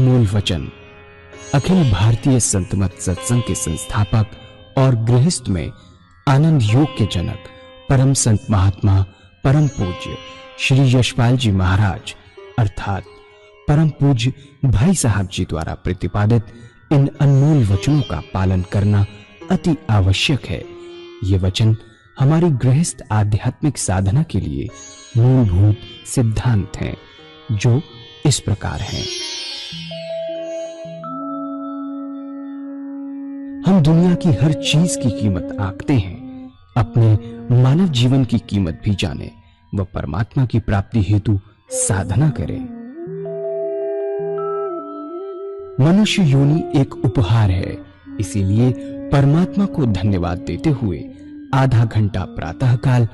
अनमोल वचन अखिल भारतीय संत मत सत्संग के संस्थापक और गृहस्थ में आनंद योग के जनक परम संत महात्मा परम पूज्य श्री यशपाल जी महाराज अर्थात परम पूज्य भाई साहब जी द्वारा प्रतिपादित इन अनमोल वचनों का पालन करना अति आवश्यक है। ये वचन हमारी गृहस्थ आध्यात्मिक साधना के लिए मूलभूत सिद्धांत हैं, जो इस प्रकार हैं। हम दुनिया की हर चीज की कीमत आंकते हैं, अपने मानव जीवन की कीमत भी जाने व परमात्मा की प्राप्ति हेतु साधना करें। मनुष्य योनि एक उपहार है, इसीलिए परमात्मा को धन्यवाद देते हुए आधा घंटा प्रातःकाल,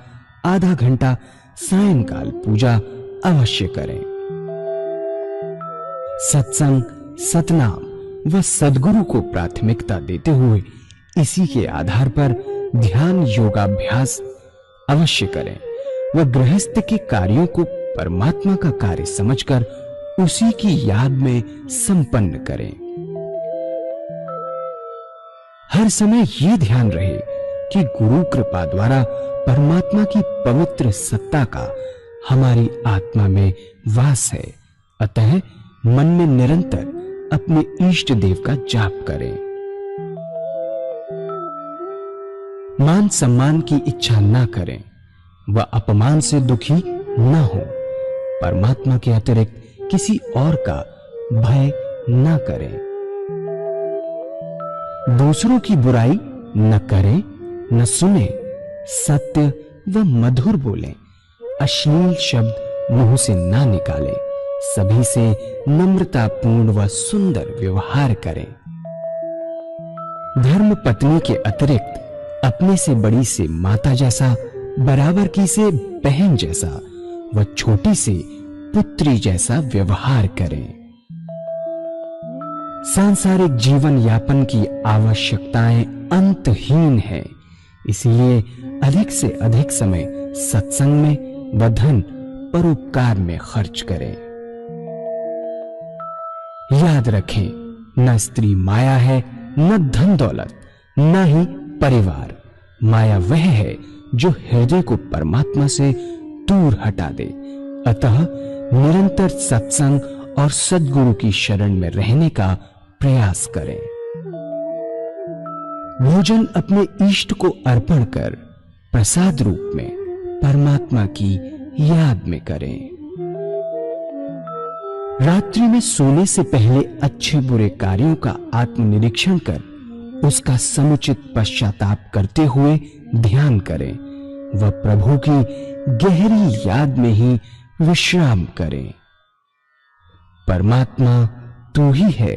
आधा घंटा सायंकाल पूजा अवश्य करें। सत्संग, सतनाम व सद्गुरु को प्राथमिकता देते हुए इसी के आधार पर ध्यान योगाभ्यास अवश्य करें व गृहस्थ के कार्यों को परमात्मा का कार्य समझकर उसी की याद में संपन्न करें। हर समय ये ध्यान रहे कि गुरु कृपा द्वारा परमात्मा की पवित्र सत्ता का हमारी आत्मा में वास है, अतः मन में निरंतर अपने इष्ट देव का जाप करें। मान सम्मान की इच्छा ना करें व अपमान से दुखी ना हो। परमात्मा के अतिरिक्त किसी और का भय ना करें। दूसरों की बुराई न करें, न सुने, सत्य व मधुर बोलें, अश्लील शब्द मुंह से ना निकालें, सभी से नम्रतापूर्ण व सुंदर व्यवहार करें। धर्म पत्नी के अतिरिक्त अपने से बड़ी से माता जैसा, बराबर की से बहन जैसा व छोटी से पुत्री जैसा व्यवहार करें। सांसारिक जीवन यापन की आवश्यकताएं अंतहीन है, इसलिए अधिक से अधिक समय सत्संग में व धन परोपकार में खर्च करें। याद रखें, न स्त्री माया है, न धन दौलत, न ही परिवार। माया वह है जो हृदय को परमात्मा से दूर हटा दे। अतः निरंतर सत्संग और सद्गुरु की शरण में रहने का प्रयास करें। भोजन अपने इष्ट को अर्पण कर प्रसाद रूप में परमात्मा की याद में करें। रात्रि में सोने से पहले अच्छे बुरे कार्यों का आत्मनिरीक्षण कर उसका समुचित पश्चाताप करते हुए ध्यान करें व प्रभु की गहरी याद में ही विश्राम करें। परमात्मा तू ही है,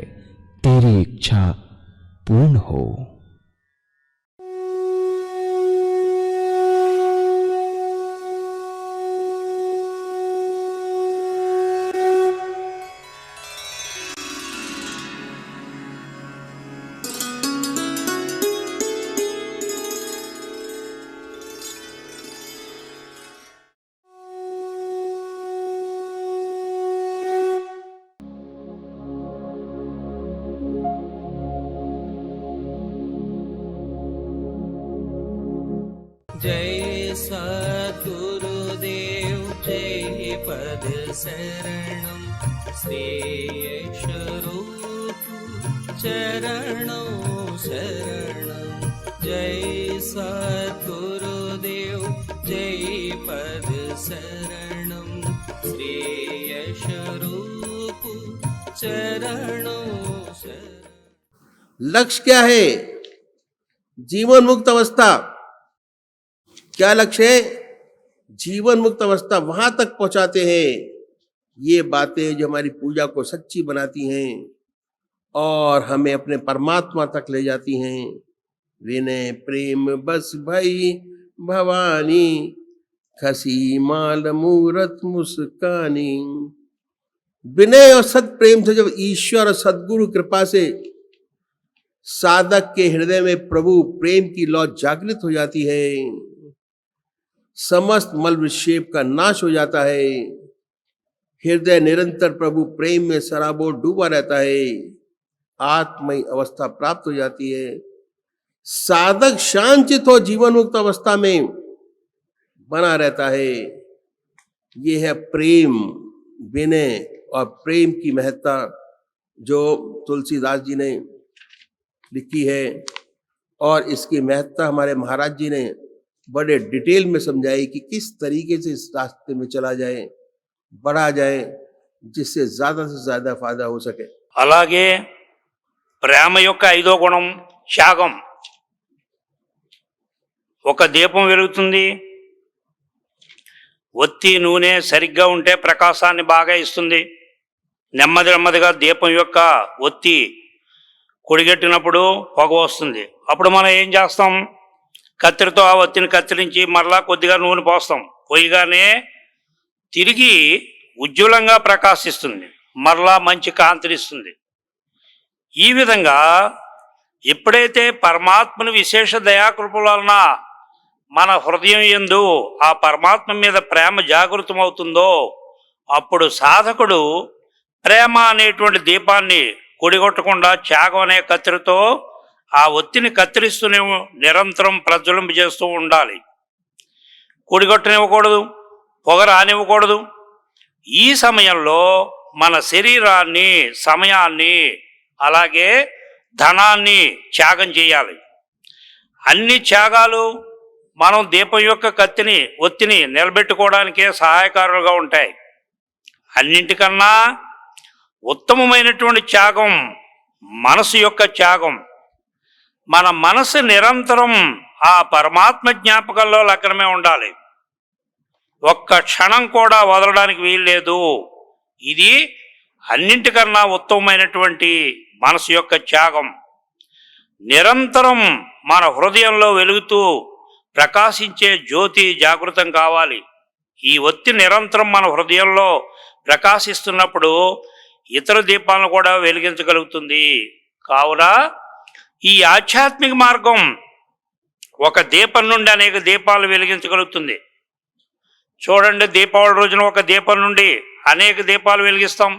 तेरी इच्छा पूर्ण हो। जय सद्गुरुदेव जय पद शरणम श्रेयस रूप चरणों शरणम। जय सद्गुरुदेव जय पद शरणम श्रेयस रूप चरणों शरणम। लक्ष्य क्या है? जीवन मुक्त अवस्था। क्या लक्ष्य है? जीवन मुक्त अवस्था, वहां तक पहुंचाते हैं। ये बातें जो हमारी पूजा को सच्ची बनाती हैं और हमें अपने परमात्मा तक ले जाती हैं। विनय प्रेम बस भई भवानी, खसी माल मूरत मुस्कानी। विनय और सत प्रेम से जब ईश्वर और सद्गुरु कृपा से साधक के हृदय में प्रभु प्रेम की लौ जागृत हो जाती है, समस्त मल विक्षेप का नाश हो जाता है, हृदय निरंतर प्रभु प्रेम में सराबोर डूबा रहता है, आत्मयी अवस्था प्राप्त हो जाती है। साधक शांतित हो जीवन मुक्त अवस्था में बना रहता है। ये है प्रेम, विनय और प्रेम की महत्ता जो तुलसीदास जी ने लिखी है, और इसकी महत्ता हमारे महाराज जी ने बड़े डिटेल में समझाई कि किस तरीके से इस रास्ते में चला जाए, बढ़ा जाए, जिससे ज्यादा से ज्यादा फायदा हो सके। అలాగే ప్రేమ యొక్క ఐదో గుణం త్యాగం. ఒక దీపం వెలుగుతుంది, ఒత్తి నూనె సరిగ్గా ఉంటే ప్రకాశాన్ని బాగా ఇస్తుంది. నెమ్మది నెమ్మదిగా దీపం యొక్క ఒత్తి కొడిగట్టినప్పుడు పొగ వస్తుంది. అప్పుడు మనం ఏం చేస్తాం? కత్తిరితో ఆ ఒత్తిని కత్తిరించి మరలా కొద్దిగా నూనె పోస్తాం. పోయిగానే తిరిగి ఉజ్వలంగా ప్రకాశిస్తుంది, మరలా మంచి కాంతినిస్తుంది. ఈ విధంగా ఎప్పుడైతే పరమాత్మని విశేష దయాకృపల వలన మన హృదయం యందు ఆ పరమాత్మ మీద ప్రేమ జాగృతమవుతుందో అప్పుడు సాధకుడు ప్రేమ అనేటువంటి దీపాన్ని కొడిగొట్టకుండా త్యాగం అనే కత్తిరితో ఆ ఒత్తిని కత్తిరిస్తూనే నిరంతరం ప్రజ్వలింపజేస్తూ ఉండాలి. కొడిగొట్టనివ్వకూడదు, పొగ రానివ్వకూడదు. ఈ సమయంలో మన శరీరాన్ని, సమయాన్ని, అలాగే ధనాన్ని త్యాగం చేయాలి. అన్ని త్యాగాలు మనం దీపం యొక్క ఒత్తిని నిలబెట్టుకోవడానికే సహాయకారులుగా ఉంటాయి. అన్నింటికన్నా ఉత్తమమైనటువంటి త్యాగం మనసు యొక్క త్యాగం. మన మనసు నిరంతరం ఆ పరమాత్మ జ్ఞాపకంలో లగ్నమే ఉండాలి. ఒక్క క్షణం కూడా వదలడానికి వీల్లేదు. ఇది అన్నింటికన్నా ఉత్తమమైనటువంటి మనసు యొక్క త్యాగం. నిరంతరం మన హృదయంలో వెలుగుతూ ప్రకాశించే జ్యోతి జాగృతం కావాలి. ఈ ఒత్తి నిరంతరం మన హృదయంలో ప్రకాశిస్తున్నప్పుడు ఇతర దీపాలను కూడా వెలిగించగలుగుతుంది. కావున ఈ ఆధ్యాత్మిక మార్గం ఒక దీపం నుండి అనేక దీపాలు వెలిగించగలుగుతుంది. చూడండి, దీపావళి రోజున ఒక దీపం నుండి అనేక దీపాలు వెలిగిస్తాం.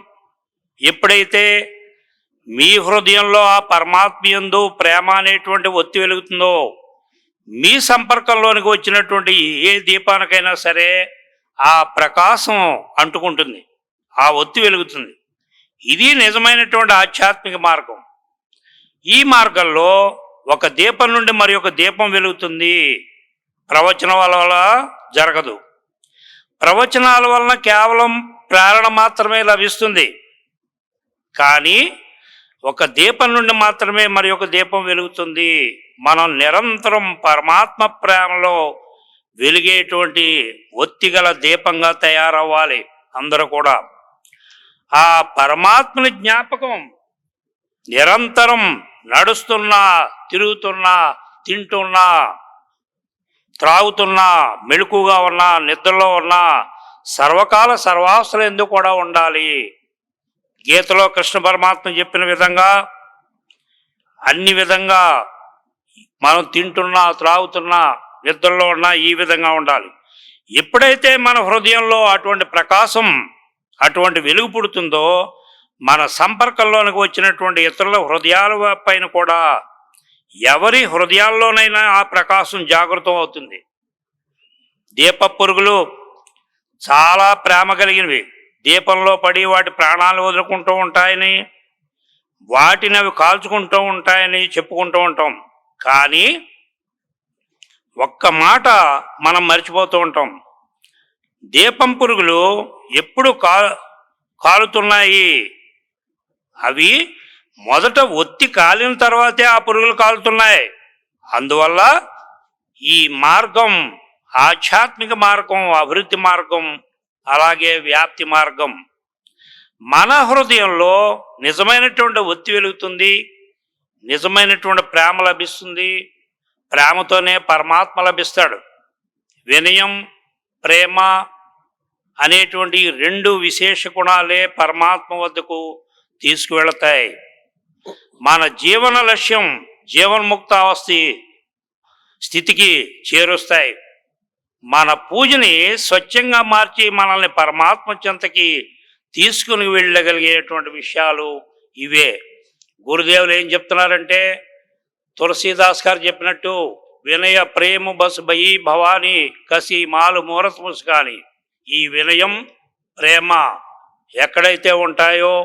ఎప్పుడైతే మీ హృదయంలో ఆ పరమాత్మ యందు ప్రేమ అనేటువంటి ఒత్తి వెలుగుతుందో మీ సంపర్కంలోనికి వచ్చినటువంటి ఏ దీపానికైనా సరే ఆ ప్రకాశం అంటుకుంటుంది, ఆ ఒత్తి వెలుగుతుంది. ఇది నిజమైనటువంటి ఆధ్యాత్మిక మార్గం. ఈ మార్గంలో ఒక దీపం నుండి మరి ఒక దీపం వెలుగుతుంది. ప్రవచనాల వల్ల జరగదు. ప్రవచనాల వలన కేవలం ప్రేరణ మాత్రమే లభిస్తుంది. కానీ ఒక దీపం నుండి మాత్రమే మరి ఒక దీపం వెలుగుతుంది. మనం నిరంతరం పరమాత్మ ప్రేమలో వెలిగేటువంటి ఒత్తిగల దీపంగా తయారవ్వాలి. అందరూ కూడా ఆ పరమాత్మని జ్ఞాపకం నిరంతరం నడుస్తున్నా, తిరుగుతున్నా, తింటున్నా, త్రాగుతున్నా, మెలకుగా ఉన్నా, నిద్రలో ఉన్నా సర్వకాల సర్వావస్థలు ఎందుకు కూడా ఉండాలి. గీతలో కృష్ణ పరమాత్మ చెప్పిన విధంగా అన్ని విధంగా మనం తింటున్నా, త్రాగుతున్నా, నిద్రలో ఉన్నా ఈ విధంగా ఉండాలి. ఎప్పుడైతే మన హృదయంలో అటువంటి ప్రకాశం, అటువంటి వెలుగు పుడుతుందో మన సంపర్కంలోనికి వచ్చినటువంటి ఇతరుల హృదయాల పైన కూడా ఎవరి హృదయాల్లోనైనా ఆ ప్రకాశం జాగృతం అవుతుంది. దీప పురుగులు చాలా ప్రేమ కలిగినవి. దీపంలో పడి వాటి ప్రాణాలు వదులుకుంటూ ఉంటాయని, వాటిని అవి కాల్చుకుంటూ ఉంటాయని చెప్పుకుంటూ ఉంటాం. కానీ ఒక్క మాట మనం మర్చిపోతూ ఉంటాం. దీపం పురుగులు ఎప్పుడు కాలుతున్నాయి? అవి మొదట ఒత్తి కాలిన తర్వాతే ఆ పురుగులు కాలుతున్నాయి. అందువల్ల ఈ మార్గం ఆధ్యాత్మిక మార్గం, అభివృద్ధి మార్గం, అలాగే వ్యాప్తి మార్గం. మన హృదయంలో నిజమైనటువంటి ఒత్తి వెలుగుతుంది, నిజమైనటువంటి ప్రేమ లభిస్తుంది. ప్రేమతోనే పరమాత్మ లభిస్తాడు. వినయం, ప్రేమ అనేటువంటి రెండు విశేష గుణాలే పరమాత్మ వద్దకు తీసుకువెళతాయి. మన జీవన లక్ష్యం జీవన్ముక్త స్థితికి చేరుస్తాయి. మన పూజని స్వచ్ఛంగా మార్చి మనల్ని పరమాత్మ చెంతకి తీసుకుని వెళ్ళగలిగేటువంటి విషయాలు ఇవే. గురుదేవులు ఏం చెప్తున్నారంటే, తులసీదాస్ గారు చెప్పినట్టు వినయ ప్రేమ బస్ భయి భవానీ కసి మాలు మూరత ముసుకాని. ఈ వినయం ప్రేమ ఎక్కడైతే ఉంటాయో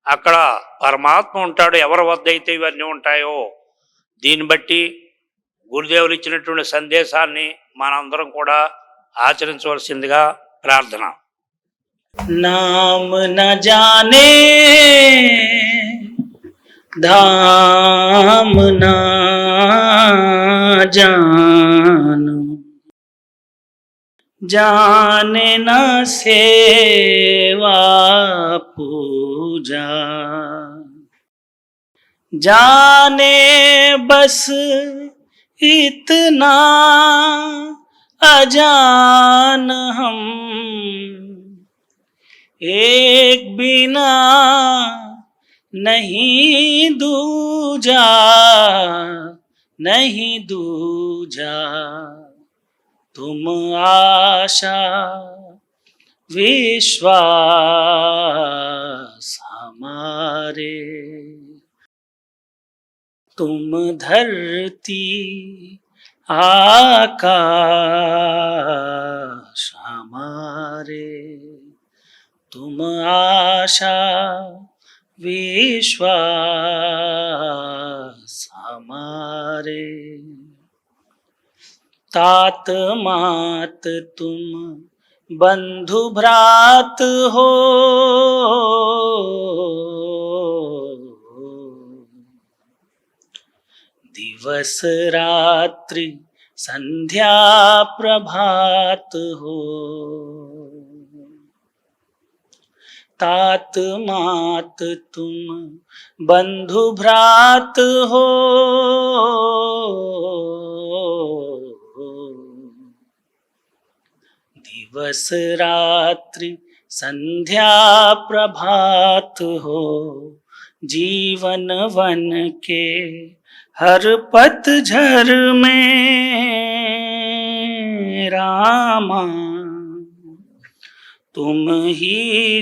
అక్కడ పరమాత్మ ఉంటాడు. ఎవరి వద్ద అయితే ఇవన్నీ ఉంటాయో, దీన్ని బట్టి గురుదేవులు ఇచ్చినటువంటి సందేశాన్ని మనందరం కూడా ఆచరించవలసిందిగా ప్రార్థన. नाम न जाने धाम न जानो, जाने न सेवा पूजा, जाने बस इतना अजान हम, एक बिना नहीं दूजा, नहीं दूजा, तुम आशा विश्वास हमारे, तुम धरती आकाश हमारे, तुम आशा विश्वास हमारे, तात मात तुम बंधु भ्रात हो, दिवस रात्रि संध्या प्रभात हो, तात मात तुम बंधु भ्रात हो, दिवस रात्रि संध्या प्रभात हो, जीवन वन के हर पतझर में रामा, तुम ही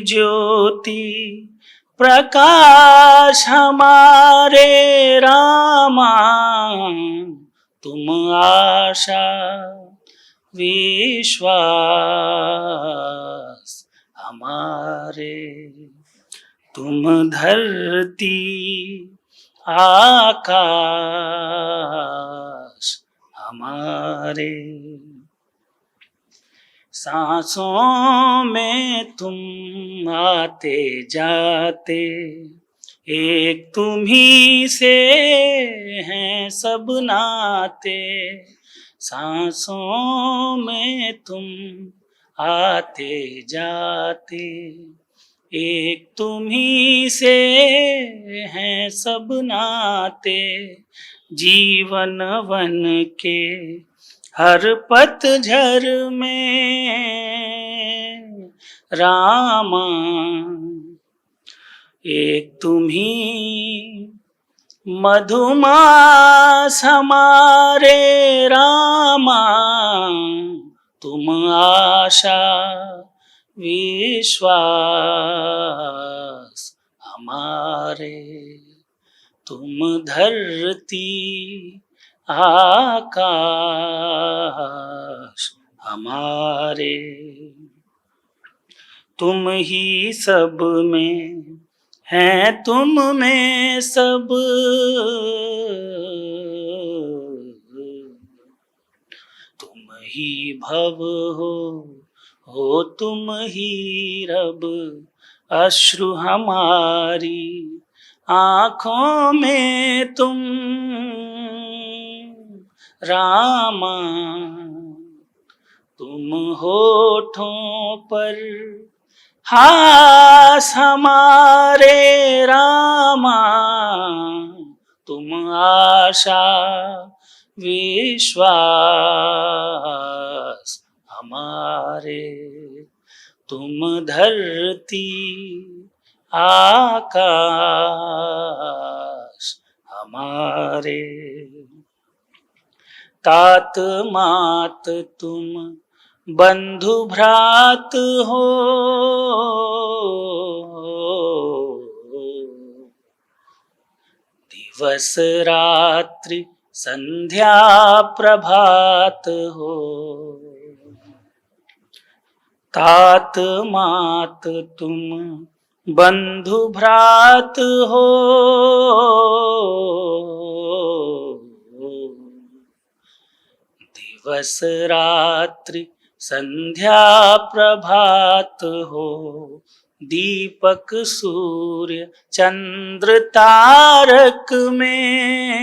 ज्योति प्रकाश हमारे रामा, तुम आशा विश्वास हमारे, तुम धरती आकाश हमारे, सांसों में तुम आते जाते, एक तुम ही से हैं सब नाते, सांसों में तुम आते जाते, एक तुम ही से हैं सब नाते, जीवन वन के हर पतझर में रामा, एक तुम ही मधुमास हमारे रामा, तुम आशा विश्वास हमारे, तुम धरती आकाश हमारे, तुम ही सब में हैं, तुम में सब, तुम ही भव हो तुम ही रब, अश्रु हमारी आँखों में तुम रामा, तुम होठों पर हास हमारे रामा, तुम आशा विश्वास हमारे, तुम धरती आकाश हमारे, तात मात तुम बंधु भ्रात हो, दिवस रात्रि संध्या प्रभात हो, तात मात तुम बंधु भ्रात हो, दिवस रात्रि संध्या प्रभात हो, दीपक सूर्य चंद्र तारक में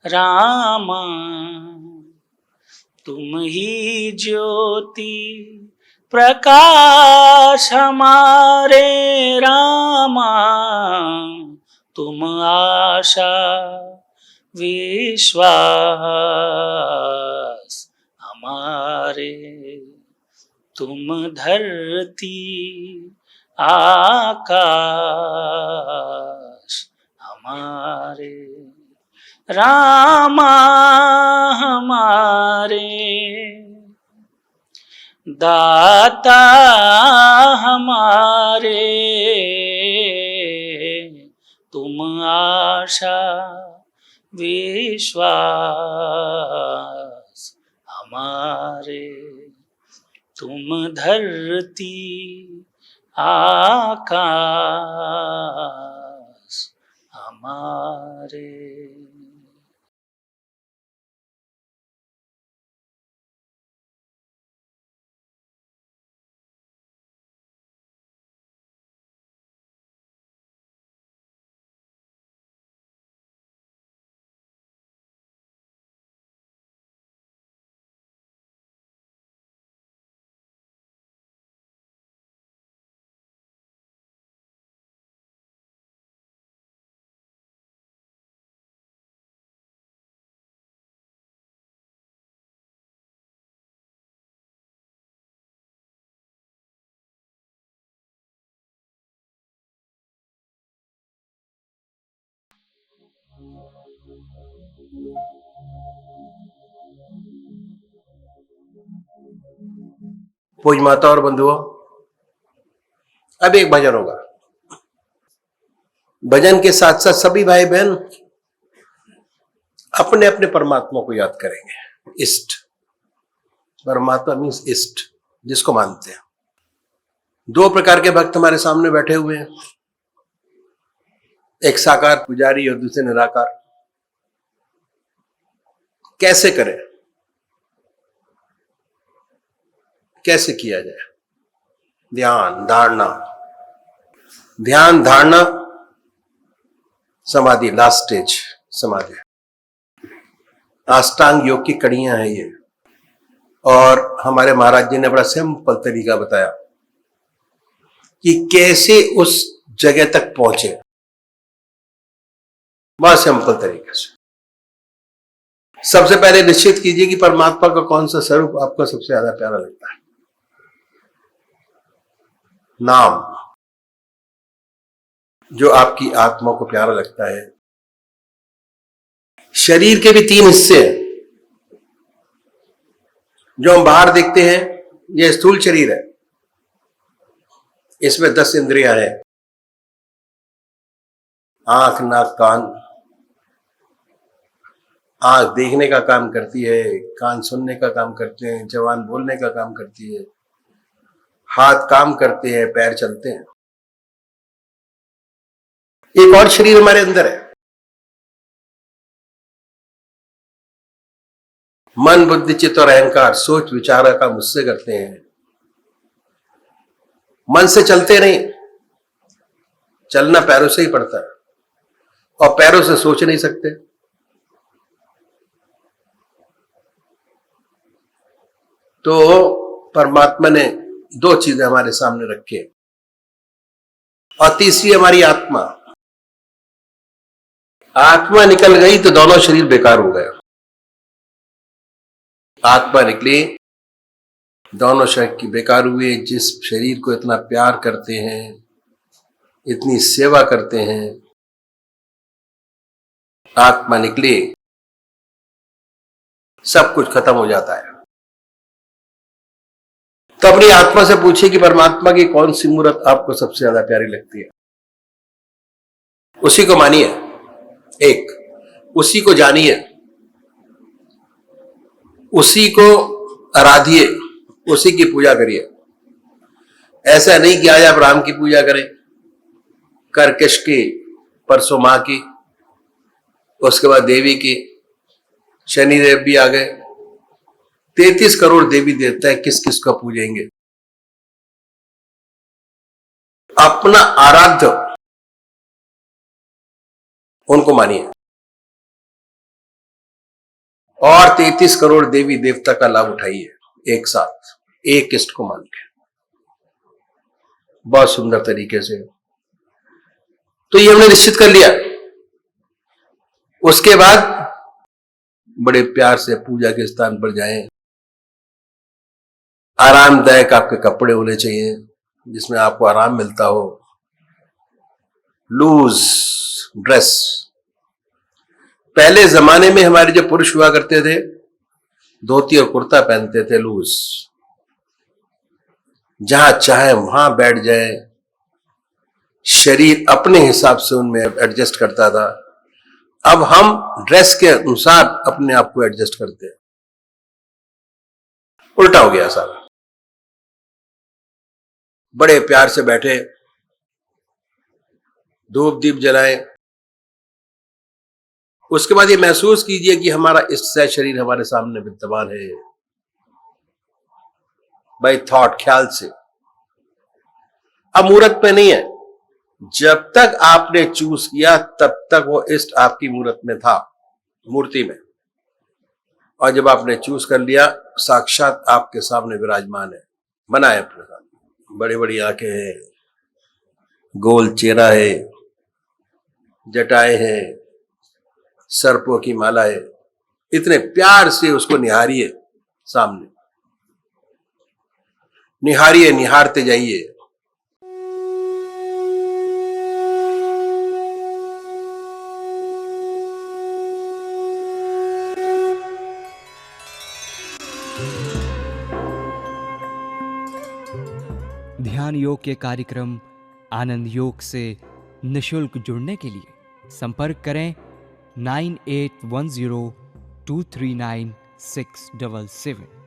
रामा, तुम ही ज्योति प्रकाश हमारे रामा, तुम आशा विश्वास हमारे, तुम धरती आकाश हमारे, रामा हमारे, दाता हमारे, तुम आशा विश्वास हमारे, तुम धरती आकाश हमारे। पूज माता और बंधुओं, अब एक भजन होगा। भजन के साथ साथ सभी भाई बहन अपने अपने परमात्मा को याद करेंगे। इष्ट, परमात्मा मीन्स इष्ट, जिसको मानते हैं। दो प्रकार के भक्त हमारे सामने बैठे हुए हैं, एक साकार पुजारी और दूसरे निराकार। कैसे करें, कैसे किया जाए? ध्यान धारणा, ध्यान धारणा समाधि, लास्ट स्टेज समाधि। अष्टांग योग की कड़ियां हैं ये, और हमारे महाराज जी ने बड़ा सिंपल तरीका बताया कि कैसे उस जगह तक पहुंचे। बहुत सिंपल तरीके से। सबसे पहले निश्चित कीजिए कि परमात्मा का कौन सा स्वरूप आपको सबसे ज्यादा प्यारा लगता है। नाम जो आपकी आत्मा को प्यारा लगता है। शरीर के भी तीन हिस्से हैं जो हम बाहर देखते हैं। यह स्थूल शरीर है, इसमें 10 इंद्रियां हैं। आंख, नाक, कान। आंख देखने का काम करती है, कान सुनने का काम करते हैं, जबान बोलने का काम करती है, हाथ काम करते हैं, पैर चलते हैं। एक और शरीर हमारे अंदर है, मन, बुद्धि, चित्त और अहंकार। सोच विचार का काम उससे करते हैं। मन से चलते नहीं, चलना पैरों से ही पड़ता है, और पैरों से सोच नहीं सकते। तो परमात्मा ने दो चीजें हमारे सामने रखी है, और तीसरी हमारी आत्मा। आत्मा निकल गई तो दोनों शरीर बेकार हो गए। आत्मा निकली, दोनों शरीर बेकार हुए। जिस शरीर को इतना प्यार करते हैं, इतनी सेवा करते हैं, आत्मा निकली, सब कुछ खत्म हो जाता है। तो अपनी आत्मा से पूछिए कि परमात्मा की कौन सी मूर्त आपको सबसे ज्यादा प्यारी लगती है। उसी को मानिए, एक उसी को जानिए, उसी को आराधिए, उसी की पूजा करिए। ऐसा नहीं कि आज आप राम की पूजा करें, करकश की, परसों मां की, उसके बाद देवी की, शनिदेव भी आ गए। 33 करोड़ देवी देवता है, किस किस को पूजेंगे। अपना आराध्य उनको मानिए और 33 करोड़ देवी देवता का लाभ उठाइए एक साथ, एक इष्ट को मान के, बहुत सुंदर तरीके से। तो ये हमने निश्चित कर लिया। उसके बाद बड़े प्यार से पूजा के स्थान पर जाएं। आरामदायक आपके कपड़े होने चाहिए जिसमें आपको आराम मिलता हो। लूज ड्रेस, पहले जमाने में हमारे जो पुरुष हुआ करते थे धोती और कुर्ता पहनते थे लूज, जहां चाहे वहां बैठ जाए, शरीर अपने हिसाब से उनमें एडजस्ट करता था। अब हम ड्रेस के अनुसार अपने आप को एडजस्ट करते हैं। उल्टा हो गया सारा। बड़े प्यार से बैठे, धूप दीप जलाएं। उसके बाद ये महसूस कीजिए कि हमारा इष्ट शरीर हमारे सामने विद्यमान है, बाय थॉट, ख्याल से। अब मूर्त पे नहीं है। जब तक आपने चूज किया तब तक वो इष्ट आपकी मूर्त में था, मूर्ति में। और जब आपने चूज कर लिया, साक्षात आपके सामने विराजमान है, बना है अपने सामने। बड़ी बड़ी आंखें हैं, गोल चेहरा है, जटाएं हैं, सर्पों की माला है। इतने प्यार से उसको निहारिए, सामने निहारिए, निहारते जाइए। ध्यान योग के कार्यक्रम आनंद योग से निशुल्क जुड़ने के लिए संपर्क करें 9810239677।